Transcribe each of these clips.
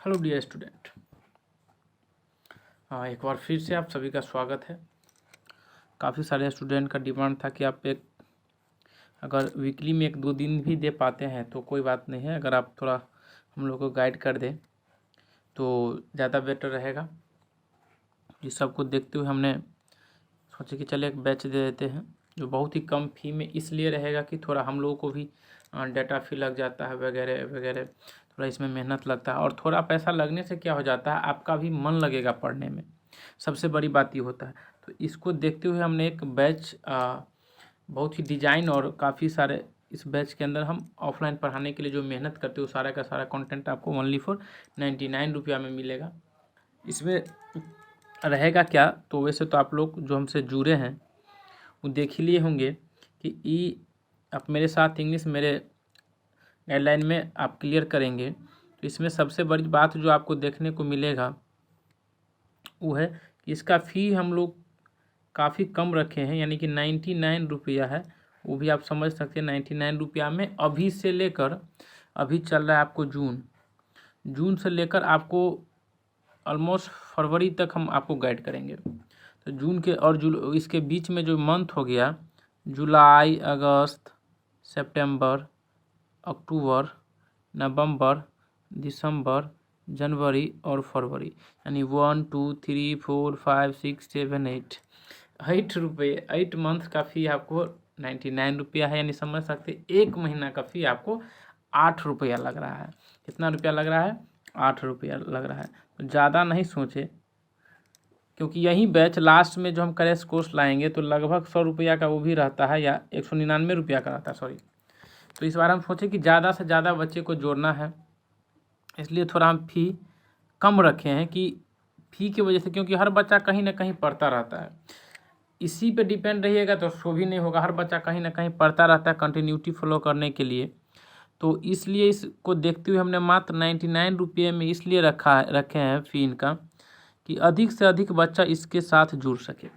Hello dear student, एक बार फिर से आप सभी का स्वागत है। काफ़ी सारे स्टूडेंट का डिमांड था कि आप अगर वीकली में 1-2 दिन भी दे पाते हैं तो कोई बात नहीं है, अगर आप थोड़ा हम लोग को गाइड कर दें तो ज़्यादा बेटर रहेगा। इस सब को देखते हुए हमने सोचे कि चले एक बैच दे देते हैं जो बहुत ही कम फी में इसलिए रहेगा कि थोड़ा हम लोगों को भी डाटा फी लग जाता है वगैरह वगैरह, थोड़ा इसमें मेहनत लगता है और थोड़ा पैसा लगने से क्या हो जाता है, आपका भी मन लगेगा पढ़ने में, सबसे बड़ी बात ये होता है। तो इसको देखते हुए हमने एक बैच बहुत ही डिजाइन और काफ़ी सारे इस बैच के अंदर हम ऑफलाइन पढ़ाने के लिए जो मेहनत करते हो सारा का सारा कंटेंट आपको ओनली फॉर 99 रुपया में मिलेगा। इसमें रहेगा क्या, तो वैसे तो आप लोग जो हमसे जुड़े हैं वो देख ही लिए होंगे कि आप मेरे साथ इंग्लिश मेरे गाइडलाइन में आप क्लियर करेंगे। तो इसमें सबसे बड़ी बात जो आपको देखने को मिलेगा वो है कि इसका फ़ी हम लोग काफ़ी कम रखे हैं, यानी कि 99 रुपया है। वो भी आप समझ सकते हैं 99 रुपया में अभी से लेकर अभी चल रहा है आपको जून से लेकर आपको ऑलमोस्ट फरवरी तक हम आपको गाइड करेंगे। तो जून के और इसके बीच में जो मंथ हो गया जुलाई, अगस्त, सितंबर, अक्टूबर, नवंबर, दिसंबर, जनवरी और फरवरी, यानी 1 2 3 4 5 6 7 8 रुपये 8 मंथ का फ़ी आपको 99 रुपया है, यानी समझ सकते एक महीना का फ़ी आपको 8 रुपया लग रहा है। कितना रुपया लग रहा है? 8 रुपया लग रहा है। तो ज़्यादा नहीं सोचे, क्योंकि यही बैच लास्ट में जो हम क्रैश कोर्स लाएंगे तो लगभग 100 रुपया का वो भी रहता है, या 199 रुपया का रहता है, सॉरी। तो इस बार हम सोचे कि ज़्यादा से ज़्यादा बच्चे को जोड़ना है, इसलिए थोड़ा हम फ़ी कम रखे हैं कि फ़ी की वजह से, क्योंकि हर बच्चा कहीं ना कहीं पढ़ता रहता है, इसी पे डिपेंड रहिएगा तो शो भी नहीं होगा। हर बच्चा कहीं ना कहीं पढ़ता रहता है कंटिन्यूटी फॉलो करने के लिए। तो इसलिए इसको देखते हुए हमने मात्र 99 रुपये में इसलिए रखे हैं फ़ी इनका कि अधिक से अधिक बच्चा इसके साथ जुड़ सके,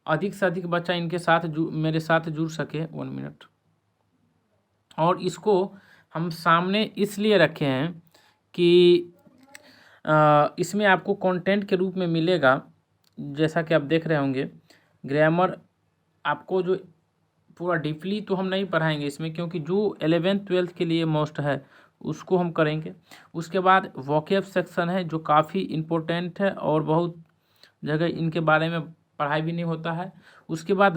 अधिक से अधिक बच्चा इनके साथ मेरे साथ जुड़ सके। 1 मिनट। और इसको हम सामने इसलिए रखे हैं कि इसमें आपको कंटेंट के रूप में मिलेगा, जैसा कि आप देख रहे होंगे ग्रामर आपको जो पूरा डीपली तो हम नहीं पढ़ाएंगे इसमें, क्योंकि जो 11th-12th के लिए मोस्ट है उसको हम करेंगे। उसके बाद वोकैब सेक्शन है जो काफ़ी इम्पोर्टेंट है और बहुत जगह इनके बारे में पढ़ाई भी नहीं होता है। उसके बाद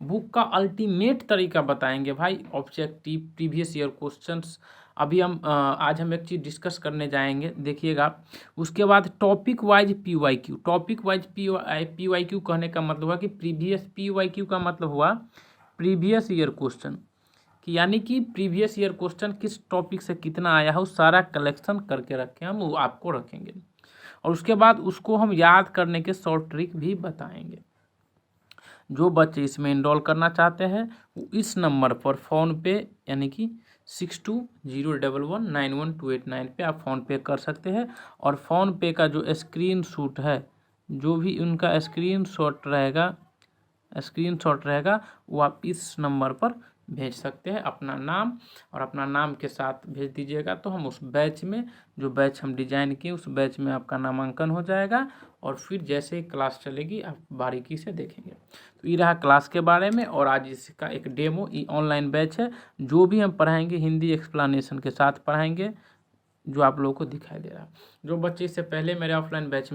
बुक का अल्टीमेट तरीका बताएंगे भाई, ऑब्जेक्टिव प्रीवियस ईयर क्वेश्चंस। अभी आज हम एक चीज़ डिस्कस करने जाएंगे, देखिएगा। उसके बाद topic wise PYQ। Topic wise PYQ कहने का मतलब हुआ कि प्रीवियस PYQ का मतलब हुआ प्रीवियस ईयर क्वेश्चन, कि यानी कि प्रीवियस ईयर क्वेश्चन किस टॉपिक से कितना आया है वो सारा कलेक्शन करके रखें हम, वो आपको रखेंगे। और उसके बाद उसको हम याद करने के शॉर्ट ट्रिक भी बताएंगे। जो बच्चे इसमें इनरोल करना चाहते हैं वो इस नंबर पर फ़ोन पे, यानी कि 6201191289 पे आप फ़ोन पे कर सकते हैं। और फ़ोन पे का जो स्क्रीनशॉट है, जो भी उनका स्क्रीनशॉट रहेगा वो आप इस नंबर पर भेज सकते हैं, अपना नाम और अपना नाम के साथ भेज दीजिएगा। तो हम उस बैच में, जो बैच हम डिजाइन किए उस बैच में आपका नामांकन हो जाएगा। और फिर जैसे ही क्लास चलेगी आप बारीकी से देखेंगे। तो ये रहा क्लास के बारे में। और आज इसका एक डेमो, ये ऑनलाइन बैच है, जो भी हम पढ़ाएंगे हिंदी एक्सप्लेनेशन के साथ पढ़ाएंगे, जो आप लोगों को दिखाई दे रहा है। जो बच्चे इससे पहले मेरे ऑनलाइन बैच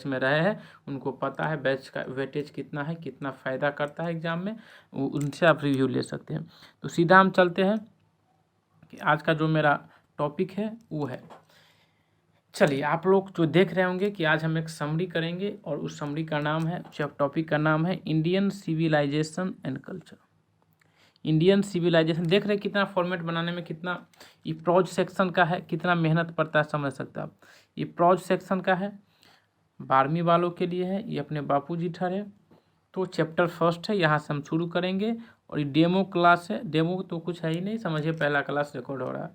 में रहे हैं उनको पता है बैच का वेटेज कितना है, कितना फ़ायदा करता है एग्ज़ाम में, उनसे आप रिव्यू ले सकते हैं। तो सीधा हम चलते हैं कि आज का जो मेरा टॉपिक है वो है, चलिए आप लोग जो देख रहे होंगे कि आज हम एक समरी करेंगे और उस समरी का नाम है, टॉपिक का नाम है Indian civilisation and culture. Indian civilisation, देख रहे कितना फॉर्मेट बनाने में कितना, ये प्रोज सेक्शन का है, कितना मेहनत पड़ता है, समझ सकते हैं आप। ये प्रोज सेक्शन का है, 12वीं वालों के लिए है, ये अपने बापूजी ठहरे। तो चैप्टर फर्स्ट है, यहाँ से हम शुरू करेंगे। और ये डेमो क्लास है, डेमो तो कुछ है ही नहीं, समझिए पहला क्लास रिकॉर्ड हो रहा है।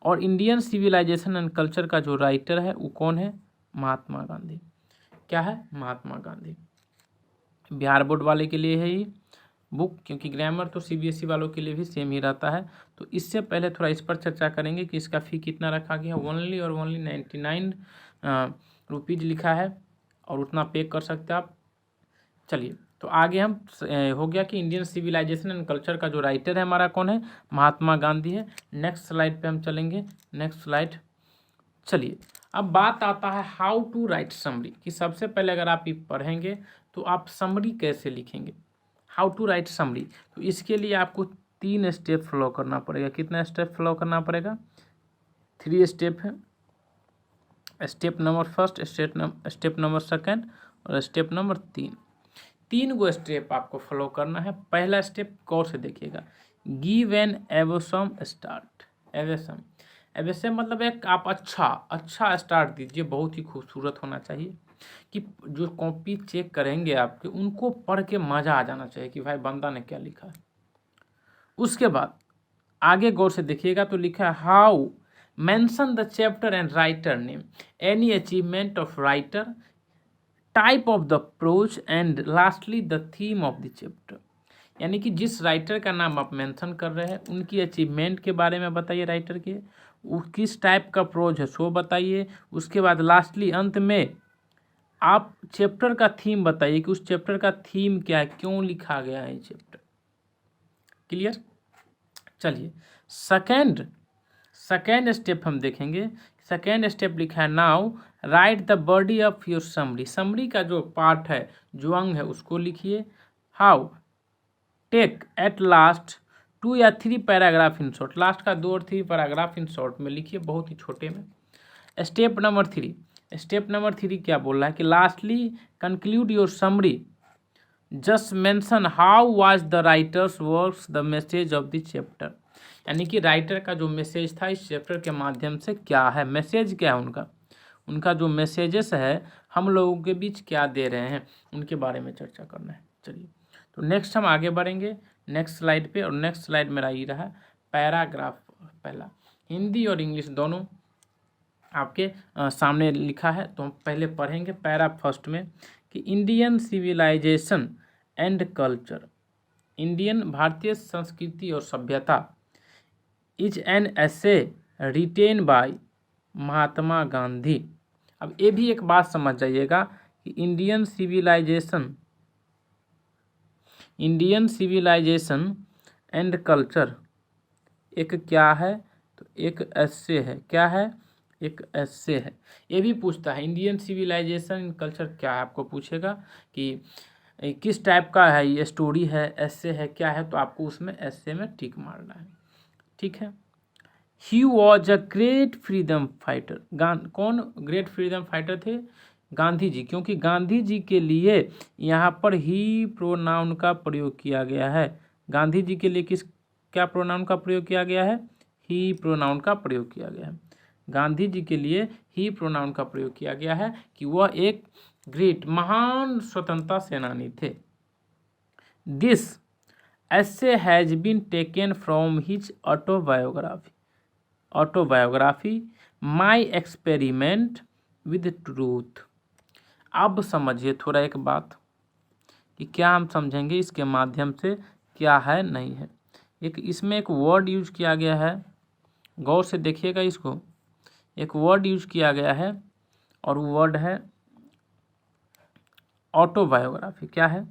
और इंडियन सिविलाइजेशन एंड कल्चर का जो राइटर है वो कौन है? महात्मा गांधी। क्या है? महात्मा गांधी। बिहार बोर्ड वाले के लिए है ये। बुक, क्योंकि ग्रामर तो सीबीएसई वालों के लिए भी सेम ही रहता है। तो इससे पहले थोड़ा इस पर चर्चा करेंगे कि इसका फ़ी कितना रखा गया है। ओनली और ओनली 99 रुपीज़ लिखा है और उतना पे कर सकते हैं आप। चलिए, तो आगे हम हो गया कि इंडियन सिविलाइजेशन एंड कल्चर का जो राइटर है हमारा कौन है, महात्मा गांधी है। नेक्स्ट स्लाइड पे हम चलेंगे, नेक्स्ट स्लाइड। चलिए, अब बात आता है हाउ टू राइट समरी, कि सबसे पहले अगर आप ये पढ़ेंगे तो आप समरी कैसे लिखेंगे, हाउ टू राइट समरी। तो इसके लिए आपको 3 स्टेप फॉलो करना पड़ेगा। कितना स्टेप फॉलो करना पड़ेगा? 3 स्टेप है। Step number first, step number second और स्टेप नंबर 3 गो स्टेप आपको फॉलो करना है। पहला स्टेप गौर से देखिएगा, गिव एन एवोसम स्टार्ट। एवोसम, एवोसम मतलब एक आप अच्छा स्टार्ट दीजिए, बहुत ही खूबसूरत होना चाहिए, कि जो कॉपी चेक करेंगे आपके उनको पढ़ के मज़ा आ जाना चाहिए कि भाई बंदा ने क्या लिखा है। उसके बाद आगे गौर से देखिएगा तो लिखा है how mention the chapter and writer name, any achievement of writer, type of the prose and lastly the theme of the chapter. यानी कि जिस राइटर का नाम आप मेंशन कर रहे हैं उनकी अचीवमेंट के बारे में बताइए, राइटर के वो किस टाइप का प्रोज है सो बताइए। उसके बाद लास्टली अंत में आप चैप्टर का थीम बताइए कि उस चैप्टर का थीम क्या है, क्यों लिखा गया है ये चैप्टर। क्लियर? चलिए, सेकेंड स्टेप हम देखेंगे। सेकेंड स्टेप लिखा है now right the body of your summary. Summary का जो पार्ट है, जो अंग है, उसको लिखिए। हाउ टेक एट लास्ट 2 या 3 पैराग्राफ इन शॉर्ट। लास्ट का 2 और 3 पैराग्राफ इन शॉर्ट में लिखिए, बहुत ही छोटे में। स्टेप नंबर 3 क्या बोल रहा है कि lastly conclude your summary, just mention how was the writers works the message of the chapter. यानी कि राइटर का जो मैसेज था इस चैप्टर के माध्यम से क्या है, मैसेज क्या है उनका जो मैसेजेस है हम लोगों के बीच क्या दे रहे हैं, उनके बारे में चर्चा करना है। चलिए, तो नेक्स्ट हम आगे बढ़ेंगे नेक्स्ट स्लाइड पे, और नेक्स्ट स्लाइड मेरा ये रहा पैराग्राफ पहला। हिंदी और इंग्लिश दोनों आपके सामने लिखा है, तो हम पहले पढ़ेंगे पैरा फर्स्ट में कि Indian civilisation and culture, Indian भारतीय संस्कृति और सभ्यता, is an essay written by Mahatma Gandhi. अब ये भी एक बात समझ जाइएगा कि इंडियन सिविलाइजेशन एंड कल्चर एक क्या है, तो एक एसे है। क्या है? एक एसे है। ये भी पूछता है इंडियन सिविलाइजेशन एंड कल्चर क्या है, आपको पूछेगा कि किस टाइप का है, ये स्टोरी है, एसे है, क्या है, तो आपको उसमें एसे में टिक मारना है। ठीक है। He was a great freedom fighter. कौन ग्रेट फ्रीडम फाइटर थे? गांधी जी, क्योंकि गांधी जी के लिए यहाँ पर ही प्रोनाउन का प्रयोग किया गया है। गांधी जी के लिए क्या प्रोनाउन का प्रयोग किया गया है? ही प्रोनाउन का प्रयोग किया गया है। गांधी जी के लिए ही प्रोनाउन का प्रयोग किया गया है कि वह एक ग्रेट महान स्वतंत्रता सेनानी थे। This essay has been taken from his autobiography My Experiment with Truth। अब समझिए थोड़ा एक बात कि क्या हम समझेंगे इसके माध्यम से क्या है नहीं है। इसमें एक वर्ड यूज किया गया है, गौर से देखिएगा इसको। एक वर्ड यूज किया गया है और वो वर्ड है ऑटोबायोग्राफी। क्या है?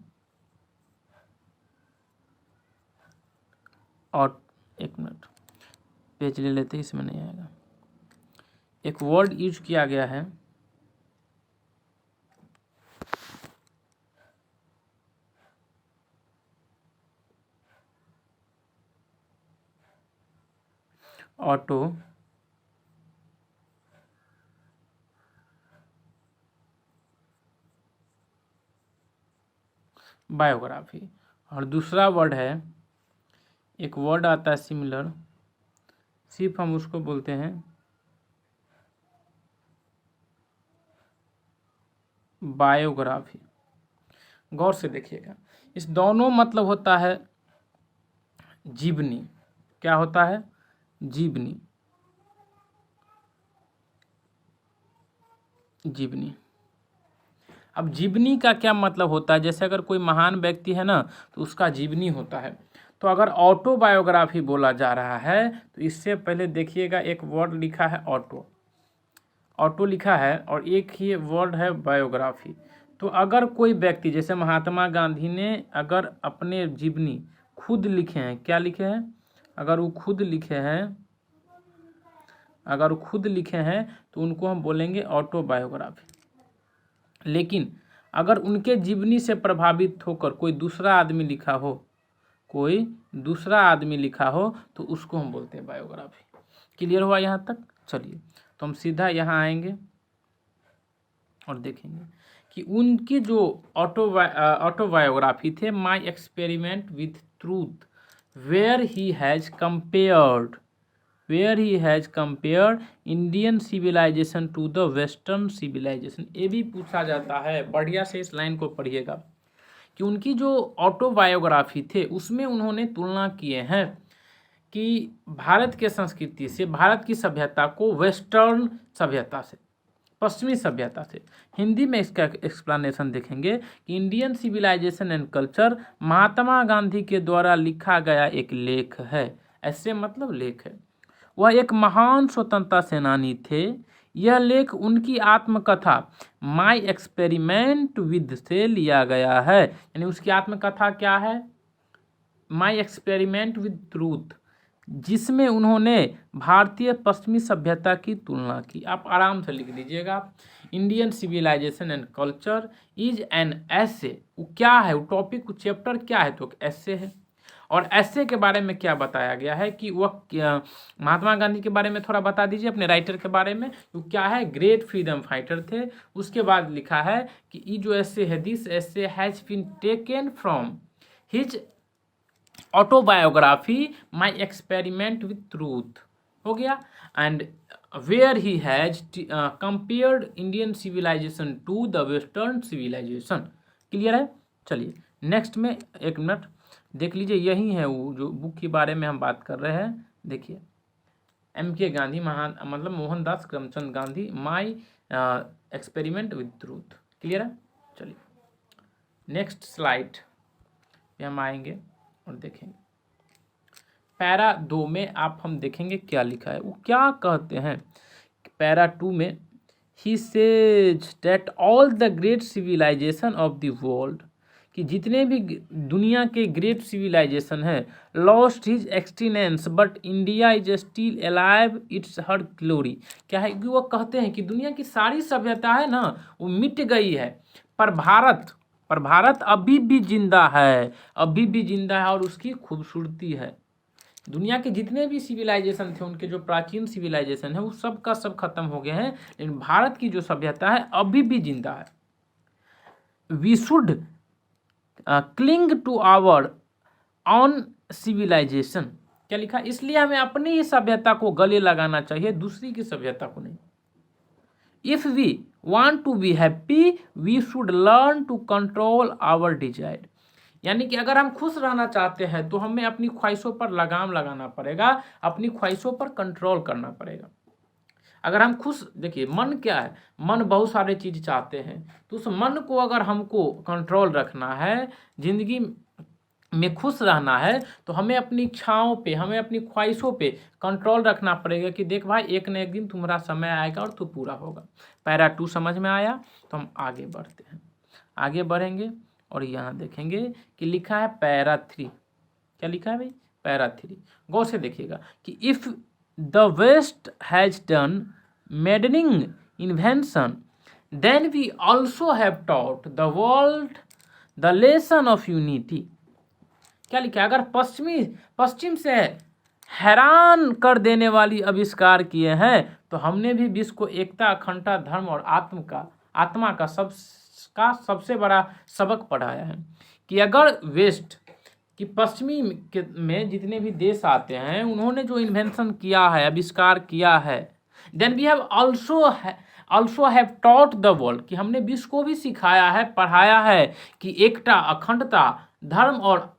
और एक मिनट पेज ले लेते, इसमें नहीं आएगा। एक वर्ड यूज किया गया है ऑटो बायोग्राफी, और दूसरा वर्ड है, एक वर्ड आता है सिमिलर, सिर्फ हम उसको बोलते हैं बायोग्राफी। गौर से देखिएगा, इस दोनों मतलब होता है जीवनी। क्या होता है? जीवनी। अब जीवनी का क्या मतलब होता है, जैसे अगर कोई महान व्यक्ति है ना तो उसका जीवनी होता है। तो अगर ऑटोबायोग्राफी बोला जा रहा है तो इससे पहले देखिएगा एक वर्ड लिखा है ऑटो, ऑटो लिखा है और एक ही वर्ड है बायोग्राफी। तो अगर कोई व्यक्ति जैसे महात्मा गांधी ने अगर अपने जीवनी खुद लिखे हैं, क्या लिखे हैं, अगर वो खुद लिखे हैं तो उनको हम बोलेंगे ऑटोबायोग्राफी। लेकिन अगर उनके जीवनी से प्रभावित होकर कोई दूसरा आदमी लिखा हो तो उसको हम बोलते हैं बायोग्राफी। क्लियर हुआ यहाँ तक? चलिए तो हम सीधा यहाँ आएंगे और देखेंगे कि उनकी जो ऑटोबायोग्राफी थे, my experiment with truth, where he has compared Indian civilisation to the western civilisation. ये भी पूछा जाता है, बढ़िया से इस लाइन को पढ़िएगा कि उनकी जो ऑटोबायोग्राफी थे उसमें उन्होंने तुलना किए हैं कि भारत के संस्कृति से, भारत की सभ्यता को वेस्टर्न सभ्यता से, पश्चिमी सभ्यता से। हिंदी में इसका एक्सप्लेनेशन देखेंगे कि Indian civilisation and culture Mahatma Gandhi के द्वारा लिखा गया एक लेख है। ऐसे मतलब लेख है। वह एक महान स्वतंत्रता सेनानी थे। यह लेख उनकी आत्मकथा माई एक्सपेरिमेंट विद से लिया गया है। यानी उसकी आत्मकथा क्या है? माई एक्सपेरिमेंट विद ट्रूथ, जिसमें उन्होंने भारतीय पश्चिमी सभ्यता की तुलना की। आप आराम से लिख लीजिएगा, Indian civilisation and culture is an essay. वो क्या है, वो टॉपिक, वो चैप्टर क्या है? तो एसे है। और ऐसे के बारे में क्या बताया गया है कि वह महात्मा गांधी के बारे में थोड़ा बता दीजिए, अपने राइटर के बारे में। वो क्या है? ग्रेट फ्रीडम फाइटर थे। उसके बाद लिखा है कि ये जो ऐसे है, this essay has been taken from his autobiography my experiment with truth, हो गया। And where he has compared Indian civilisation to the western civilisation. Clear है? चलिए नेक्स्ट में एक मिनट देख लीजिए, यही है वो जो बुक के बारे में हम बात कर रहे हैं। देखिए, MK गांधी, मतलब Mohandas Karamchand Gandhi, my experiment with truth. Clear है? चलिए नेक्स्ट स्लाइड पे हम आएंगे और देखेंगे। पैरा 2 में हम देखेंगे क्या लिखा है। वो क्या कहते हैं? पैरा 2 में ही says that all the great civilisation of the world, कि जितने भी दुनिया के ग्रेट सिविलाइजेशन है, lost his existence but India is still alive its her glory. क्या है कि वो कहते हैं कि दुनिया की सारी सभ्यता है ना, वो मिट गई है, पर भारत अभी भी जिंदा है, और उसकी खूबसूरती है। दुनिया के जितने भी सिविलाइजेशन थे, उनके जो प्राचीन सिविलाइजेशन है, वो सब का सब खत्म हो गए हैं, लेकिन भारत की जो सभ्यता है अभी भी जिंदा है। We should cling to our own civilisation. क्या लिखा? इसलिए हमें अपनी ही सभ्यता को गले लगाना चाहिए, दूसरी की सभ्यता को नहीं। If we want to be happy we should learn to control our desire। यानी कि अगर हम खुश रहना चाहते हैं तो हमें अपनी ख्वाहिशों पर लगाम लगाना पड़ेगा, अपनी ख्वाहिशों पर कंट्रोल करना पड़ेगा। अगर हम खुश, देखिए मन क्या है, मन बहुत सारे चीज चाहते हैं, तो उस मन को अगर हमको कंट्रोल रखना है, जिंदगी में खुश रहना है, तो हमें अपनी इच्छाओं पे, हमें अपनी ख्वाहिशों पे कंट्रोल रखना पड़ेगा कि देख भाई, एक न एक दिन तुम्हारा समय आएगा और तू पूरा होगा। पैरा 2 समझ में आया? तो हम आगे बढ़ते हैं, आगे बढ़ेंगे और यहाँ देखेंगे कि लिखा है पैरा 3। क्या लिखा है भाई? पैरा 3 गौर से देखिएगा कि if the West has done maddening invention then we also have taught the world the lesson of unity. क्या लिखा है? अगर पश्चिम से हैरान कर देने वाली आविष्कार किए हैं, तो हमने भी विश्व को एकता, अखंडता, धर्म और आत्मा का सबसे बड़ा सबक पढ़ाया है। कि अगर वेस्ट कि पश्चिमी में जितने भी देश आते हैं, उन्होंने जो इन्वेंशन किया है, आविष्कार किया है, then we have also have taught the world, कि हमने विश्व को भी सिखाया है, पढ़ाया है कि एकता, अखंडता, धर्म और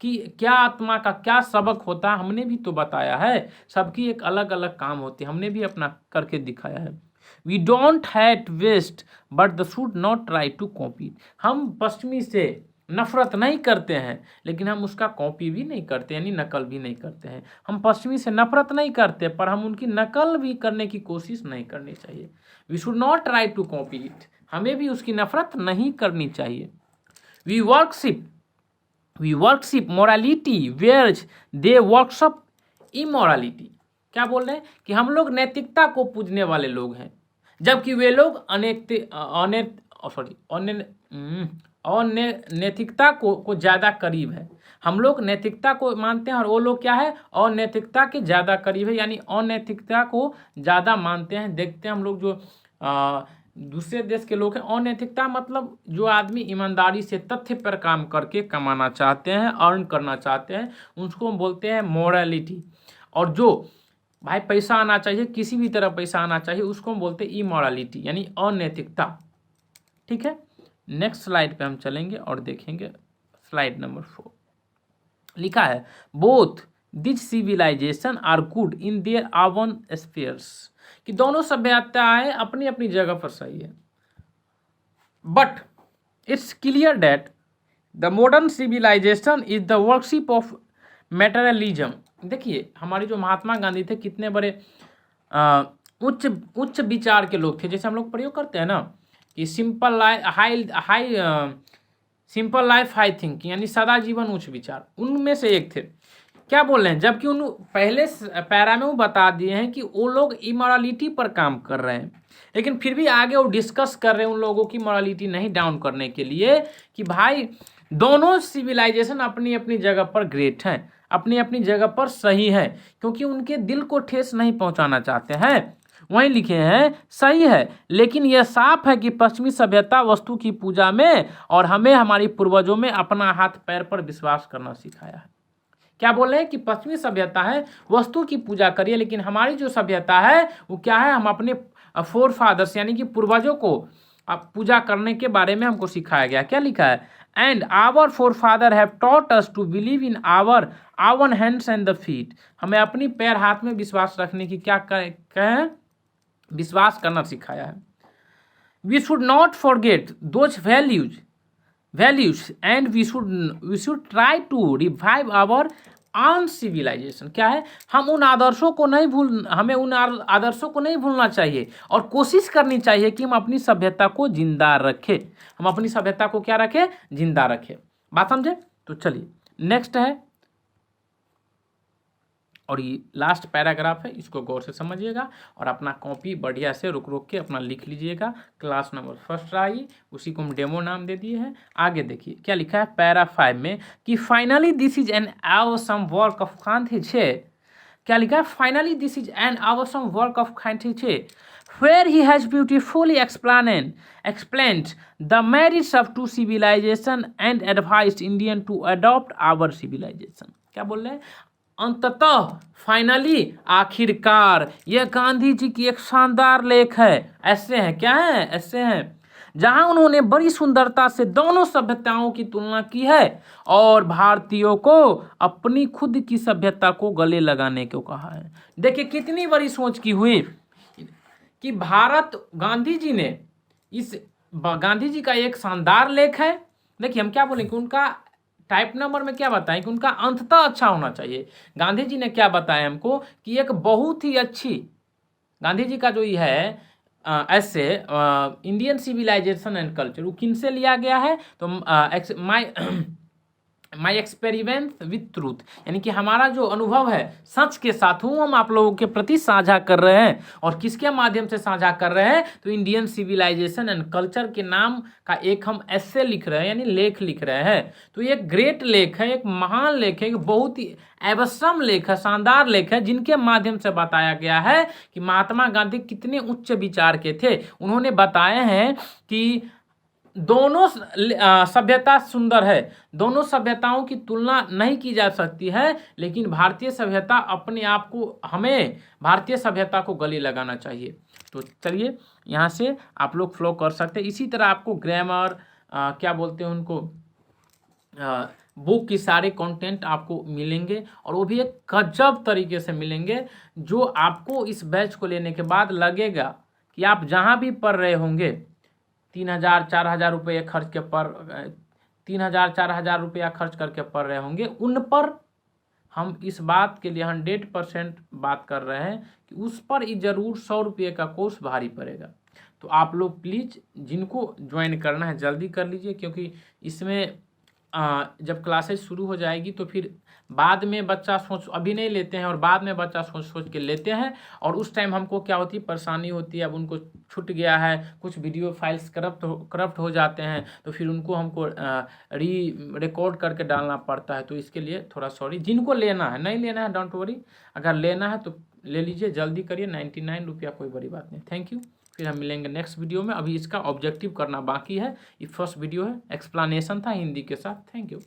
कि क्या आत्मा का क्या सबक होता है, हमने भी तो बताया है। सबकी एक अलग अलग काम होती है, हमने भी अपना करके दिखाया है। We don't hate west but the should not try to copy. हम पश्चिमी से नफरत नहीं करते हैं, लेकिन हम उसका कॉपी भी नहीं करते, यानी नकल भी नहीं करते हैं। हम पश्चिमी से नफरत नहीं करते, पर हम उनकी नकल भी करने की कोशिश नहीं करनी चाहिए। We should not try to copy it, हमें भी उसकी नफरत नहीं करनी चाहिए। We worship morality whereas they worship immorality. क्या बोल रहे हैं कि हम लोग नैतिकता को पूजने वाले लोग हैं, जबकि वे लोग अनैतिकता को ज़्यादा करीब है। हम लोग नैतिकता को मानते हैं और वो लोग क्या है, अनैतिकता के ज़्यादा करीब है, यानी अनैतिकता को ज़्यादा मानते हैं। देखते हैं हम लोग जो दूसरे देश के लोग हैं, अनैतिकता मतलब जो आदमी ईमानदारी से तथ्य पर काम करके कमाना चाहते हैं, अर्न करना चाहते हैं, उसको हम बोलते हैं मोरालिटी। और जो भाई पैसा आना चाहिए, किसी भी तरह पैसा आना चाहिए, उसको हम बोलते हैं इमोरालिटी, यानी अनैतिकता। ठीक है, नेक्स्ट स्लाइड पे हम चलेंगे और देखेंगे स्लाइड नंबर 4। लिखा है both this civilisation are good in their own spheres, कि दोनों सभ्यताएं अपनी अपनी जगह पर सही है, but it's clear that the modern civilisation is the worship of materialism. देखिए हमारे जो महात्मा गांधी थे कितने बड़े उच्च विचार के लोग थे। जैसे हम लोग प्रयोग करते हैं ना कि सिंपल लाइफ हाई थिंकिंग, यानी सदा जीवन उच्च विचार, उनमें से एक थे। क्या बोल रहे हैं, जबकि उन पहले पैरा में वो बता दिए हैं कि वो लोग इमोरालिटी पर काम कर रहे हैं, लेकिन फिर भी आगे वो डिस्कस कर रहे हैं उन लोगों की मोरालिटी नहीं डाउन करने के लिए कि भाई दोनों सिविलाइजेशन अपनी अपनी जगह पर ग्रेट हैं, अपनी अपनी जगह पर सही है, क्योंकि उनके दिल को ठेस नहीं पहुंचाना चाहते हैं। वहीं लिखे हैं सही है, लेकिन यह साफ है कि पश्चिमी सभ्यता वस्तु की पूजा में और हमें हमारी पूर्वजों में अपना हाथ पैर पर विश्वास करना सिखाया है। क्या बोल रहे हैं कि पश्चिमी सभ्यता है वस्तु की पूजा करिए, लेकिन हमारी जो सभ्यता है वो क्या है, हम अपने फोर फादर्स यानी कि पूर्वजों को पूजा करने के बारे में हमको सिखाया गया। क्या लिखा है, and our forefather have taught us to believe in our our hands and the feet. हमें अपनी पैर हाथ में विश्वास रखने की क्या कहें, विश्वास करना सिखाया है। We should not forget those values and we should try to revive our own civilisation. क्या है, हमें उन आदर्शों को नहीं भूलना चाहिए और कोशिश करनी चाहिए कि हम अपनी सभ्यता को जिंदा रखें। हम अपनी सभ्यता को क्या रखें, जिंदा रखें। बात समझे? तो चलिए नेक्स्ट है, और ये लास्ट पैराग्राफ है, इसको गौर से समझिएगा और अपना कॉपी बढ़िया से रुक के अपना लिख लीजिएगा। क्लास नंबर फर्स्ट आई, उसी को हम डेमो नाम दे दिए हैं। आगे देखिए क्या लिखा है पैरा 5 में कि finally this is an awesome work of Gandhi ji. क्या लिखा है, finally this is an awesome work of Gandhi ji where he has beautifully explained the merits of two civilization and advised Indian to adopt our civilization। क्या बोल रहे हैं, अंततः finally आखिरकार यह गांधी जी की एक शानदार लेख है। ऐसे हैं, क्या है, ऐसे हैं जहां उन्होंने बड़ी सुंदरता से दोनों सभ्यताओं की तुलना की है और भारतीयों को अपनी खुद की सभ्यता को गले लगाने को कहा है। देखिए कितनी बड़ी सोच की हुई कि गांधी जी का एक शानदार लेख है। देखिए हम क्या बोलेंगे, उनका टाइप नंबर में क्या बताएं कि उनका अंततः अच्छा होना चाहिए। गांधी जी ने क्या बताया हमको कि एक बहुत ही अच्छी, गांधी जी का जो ये है ऐसे इंडियन सिविलाइजेशन एंड कल्चर, वो किन से लिया गया है, तो माई एक्सपेरिमेंट विथ ट्रूथ, यानी कि हमारा जो अनुभव है सच के साथ हूँ हम आप लोगों के प्रति साझा कर रहे हैं। और किसके माध्यम से साझा कर रहे हैं, तो इंडियन सिविलाइजेशन एंड कल्चर के नाम का एक हम एस्से लिख रहे हैं, यानी लेख लिख रहे हैं। तो ये ग्रेट लेख है, एक महान लेख है, एक बहुत ही एवसम लेख है, शानदार लेख है, जिनके माध्यम से बताया गया है कि महात्मा गांधी कितने उच्च विचार के थे। उन्होंने बताए हैं कि दोनों सभ्यता सुंदर है, दोनों सभ्यताओं की तुलना नहीं की जा सकती है, लेकिन भारतीय सभ्यता अपने आप को, हमें भारतीय सभ्यता को गले लगाना चाहिए। तो चलिए यहाँ से आप लोग फ्लो कर सकते हैं। इसी तरह आपको ग्रामर क्या बोलते हैं उनको, बुक की सारे कंटेंट आपको मिलेंगे और वो भी एक गजब तरीके से मिलेंगे, जो आपको इस बैच को लेने के बाद लगेगा कि आप जहाँ भी पढ़ रहे होंगे 3,000 4,000 रुपये खर्च के 3,000 4,000 रुपया खर्च करके पढ़ रहे होंगे, उन पर हम इस बात के लिए 100% बात कर रहे हैं कि उस पर ही ज़रूर 100 रुपये का कोर्स भारी पड़ेगा। तो आप लोग प्लीज़ जिनको ज्वाइन करना है जल्दी कर लीजिए, क्योंकि इसमें जब क्लासेस शुरू हो जाएगी तो फिर बाद में बच्चा अभी नहीं लेते हैं और बाद में बच्चा सोच के लेते हैं, और उस टाइम हमको क्या होती है, परेशानी होती है। अब उनको छूट गया है, कुछ वीडियो फाइल्स करप्ट हो जाते हैं, तो फिर उनको हमको रिकॉर्ड करके डालना पड़ता है। तो इसके लिए थोड़ा सॉरी। जिनको लेना है, नहीं लेना है डोंट वरी, अगर लेना है तो ले लीजिए, जल्दी करिए। 99 रुपया कोई बड़ी बात नहीं। Thank you. फिर हम मिलेंगे नेक्स्ट वीडियो में। अभी इसका ऑब्जेक्टिव करना बाकी है। ये फर्स्ट वीडियो है, एक्सप्लेनेशन था हिंदी के साथ। Thank you.